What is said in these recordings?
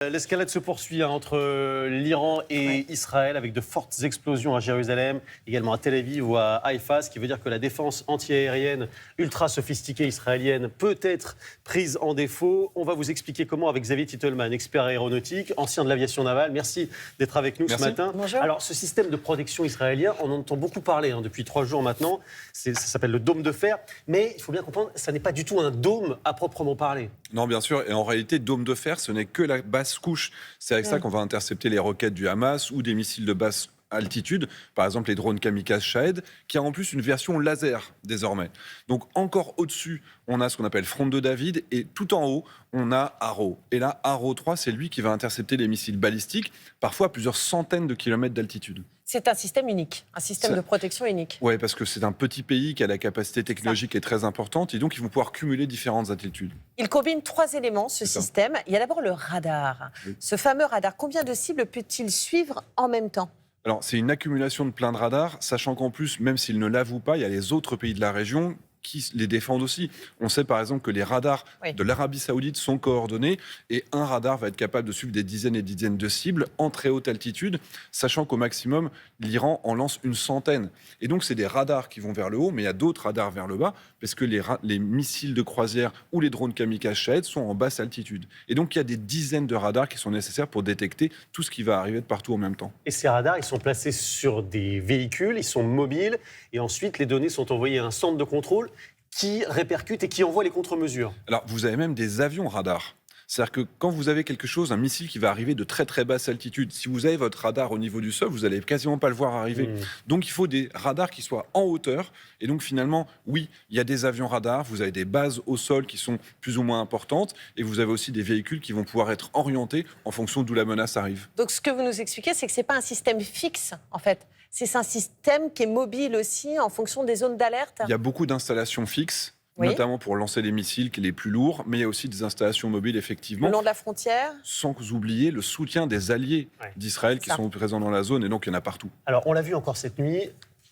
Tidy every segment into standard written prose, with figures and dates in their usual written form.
L'escalade se poursuit entre l'Iran et Israël avec de fortes explosions à Jérusalem, également à Tel Aviv ou à Haïfa, ce qui veut dire que la défense antiaérienne ultra sophistiquée israélienne peut être prise en défaut. On va vous expliquer comment avec Xavier Titelman, expert aéronautique, ancien de l'aviation navale. Merci d'être avec nous ce matin. Bonjour. Alors, ce système de protection israélien, on en entend beaucoup parler depuis 3 jours maintenant. Ça s'appelle le dôme de fer. Mais il faut bien comprendre, ça n'est pas du tout un dôme à proprement parler. Non, bien sûr. Et en réalité, dôme de fer, ce n'est que la basse couche. C'est avec ça qu'on va intercepter les roquettes du Hamas ou des missiles de basse altitude, par exemple les drones kamikazes Shahed, qui a en plus une version laser désormais. Donc encore au-dessus, on a ce qu'on appelle Fronde de David, et tout en haut, on a Arrow. Et là, Arrow 3, c'est lui qui va intercepter les missiles balistiques, parfois à plusieurs centaines de kilomètres d'altitude. C'est un système unique, un système de protection unique. Oui, parce que c'est un petit pays qui a la capacité technologique qui est très importante, et donc ils vont pouvoir cumuler différentes altitudes. Il combine 3 éléments, ce système. Il y a d'abord le radar. Oui. Ce fameux radar, combien de cibles peut-il suivre en même temps ? Alors, c'est une accumulation de plein de radars, sachant qu'en plus, même s'ils ne l'avouent pas, il y a les autres pays de la région qui les défendent aussi. On sait par exemple que les radars de l'Arabie Saoudite sont coordonnés et un radar va être capable de suivre des dizaines et des dizaines de cibles en très haute altitude, sachant qu'au maximum, l'Iran en lance une centaine. Et donc, c'est des radars qui vont vers le haut, mais il y a d'autres radars vers le bas, parce que les missiles de croisière ou les drones kamikazes Shahed sont en basse altitude. Et donc, il y a des dizaines de radars qui sont nécessaires pour détecter tout ce qui va arriver de partout en même temps. Et ces radars, ils sont placés sur des véhicules, ils sont mobiles, et ensuite, les données sont envoyées à un centre de contrôle qui répercute et qui envoie les contre-mesures. Alors, vous avez même des avions radars. C'est-à-dire que quand vous avez quelque chose, un missile qui va arriver de très très basse altitude, si vous avez votre radar au niveau du sol, vous n'allez quasiment pas le voir arriver. Donc il faut des radars qui soient en hauteur. Et donc finalement, oui, il y a des avions radars, vous avez des bases au sol qui sont plus ou moins importantes, et vous avez aussi des véhicules qui vont pouvoir être orientés en fonction d'où la menace arrive. Donc ce que vous nous expliquez, c'est que ce n'est pas un système fixe, en fait. C'est un système qui est mobile aussi en fonction des zones d'alerte. Il y a beaucoup d'installations fixes. Notamment pour lancer les missiles qui sont les plus lourds, mais il y a aussi des installations mobiles, effectivement. Le long de la frontière. Sans oublier le soutien des alliés d'Israël qui sont présents dans la zone, et donc il y en a partout. Alors, on l'a vu encore cette nuit,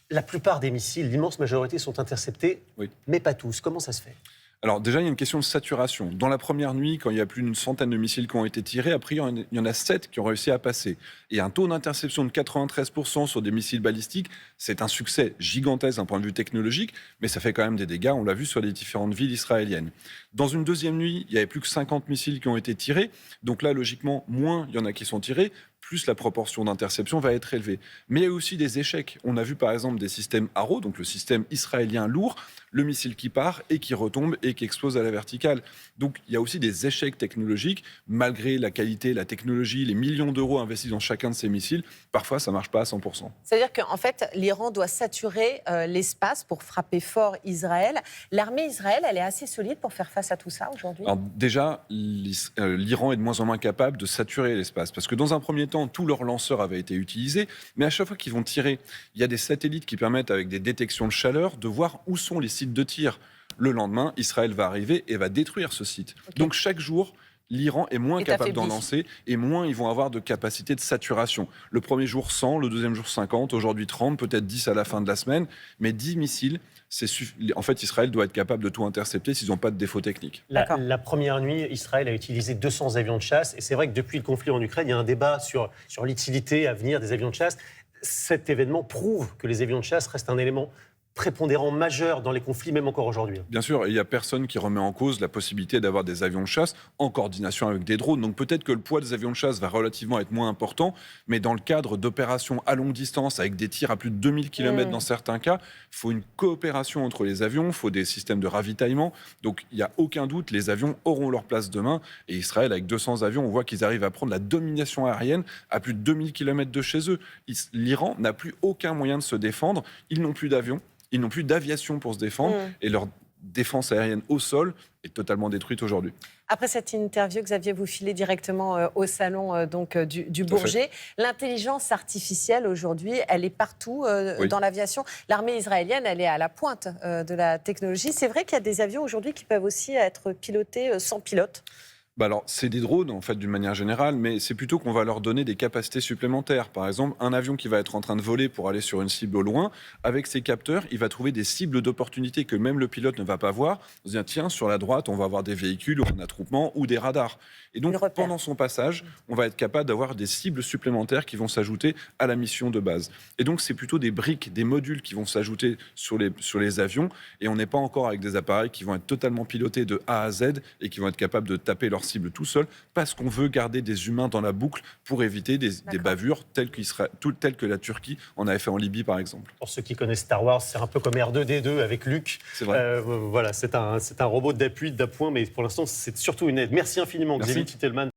la plupart des missiles, l'immense majorité, sont interceptés, mais pas tous. Comment ça se fait ? Alors déjà, il y a une question de saturation. Dans la première nuit, quand il y a plus d'une centaine de missiles qui ont été tirés, après, il y en a 7 qui ont réussi à passer. Et un taux d'interception de 93% sur des missiles balistiques, c'est un succès gigantesque d'un point de vue technologique, mais ça fait quand même des dégâts, on l'a vu sur les différentes villes israéliennes. Dans une deuxième nuit, il n'y avait plus que 50 missiles qui ont été tirés. Donc là, logiquement, moins il y en a qui sont tirés, plus la proportion d'interception va être élevée. Mais il y a aussi des échecs. On a vu par exemple des systèmes Arrow, donc le système israélien lourd, le missile qui part et qui retombe et qui explose à la verticale. Donc il y a aussi des échecs technologiques, malgré la qualité, la technologie, les millions d'euros investis dans chacun de ces missiles. Parfois, ça ne marche pas à 100%. C'est-à-dire qu'en fait, l'Iran doit saturer l'espace pour frapper fort Israël. L'armée Israël, elle est assez solide pour faire face à tout ça aujourd'hui ? Alors déjà, l'Iran est de moins en moins capable de saturer l'espace. Parce que dans un premier temps, tous leurs lanceurs avaient été utilisés. Mais à chaque fois qu'ils vont tirer, il y a des satellites qui permettent, avec des détections de chaleur, de voir où sont les sites de tir. Le lendemain, Israël va arriver et va détruire ce site. Donc chaque jour, l'Iran est moins capable d'en lancer et moins ils vont avoir de capacité de saturation. Le premier jour 100, le deuxième jour 50, aujourd'hui 30, peut-être 10 à la fin de la semaine. Mais 10 missiles, en fait, Israël doit être capable de tout intercepter s'ils n'ont pas de défaut technique. La première nuit, Israël a utilisé 200 avions de chasse. Et c'est vrai que depuis le conflit en Ukraine, il y a un débat sur l'utilité à venir des avions de chasse. Cet événement prouve que les avions de chasse restent un élément prépondérant majeur dans les conflits, même encore aujourd'hui. Bien sûr, il n'y a personne qui remet en cause la possibilité d'avoir des avions de chasse en coordination avec des drones. Donc peut-être que le poids des avions de chasse va relativement être moins important, mais dans le cadre d'opérations à longue distance, avec des tirs à plus de 2000 km dans certains cas, il faut une coopération entre les avions, il faut des systèmes de ravitaillement. Donc il n'y a aucun doute, les avions auront leur place demain. Et Israël, avec 200 avions, on voit qu'ils arrivent à prendre la domination aérienne à plus de 2000 km de chez eux. L'Iran n'a plus aucun moyen de se défendre, ils n'ont plus d'avions. Ils n'ont plus d'aviation pour se défendre et leur défense aérienne au sol est totalement détruite aujourd'hui. Après cette interview, Xavier, vous filez directement au salon du Bourget. L'intelligence artificielle aujourd'hui, elle est partout dans l'aviation. L'armée israélienne, elle est à la pointe de la technologie. C'est vrai qu'il y a des avions aujourd'hui qui peuvent aussi être pilotés sans pilote. Alors, c'est des drones, en fait, d'une manière générale, mais c'est plutôt qu'on va leur donner des capacités supplémentaires. Par exemple, un avion qui va être en train de voler pour aller sur une cible au loin, avec ses capteurs, il va trouver des cibles d'opportunité que même le pilote ne va pas voir. On se dit, tiens, sur la droite, on va avoir des véhicules ou un attroupement ou des radars. Et donc, pendant son passage, on va être capable d'avoir des cibles supplémentaires qui vont s'ajouter à la mission de base. Et donc, c'est plutôt des briques, des modules qui vont s'ajouter sur les avions. Et on n'est pas encore avec des appareils qui vont être totalement pilotés de A à Z et qui vont être capables de taper leur cible tout seul, parce qu'on veut garder des humains dans la boucle pour éviter des bavures telles que la Turquie en avait fait en Libye, par exemple. Pour ceux qui connaissent Star Wars, c'est un peu comme R2-D2 avec Luke. C'est vrai. Voilà, c'est un robot d'appui, d'appoint, mais pour l'instant, c'est surtout une aide. Merci infiniment, Xavier Kittelman.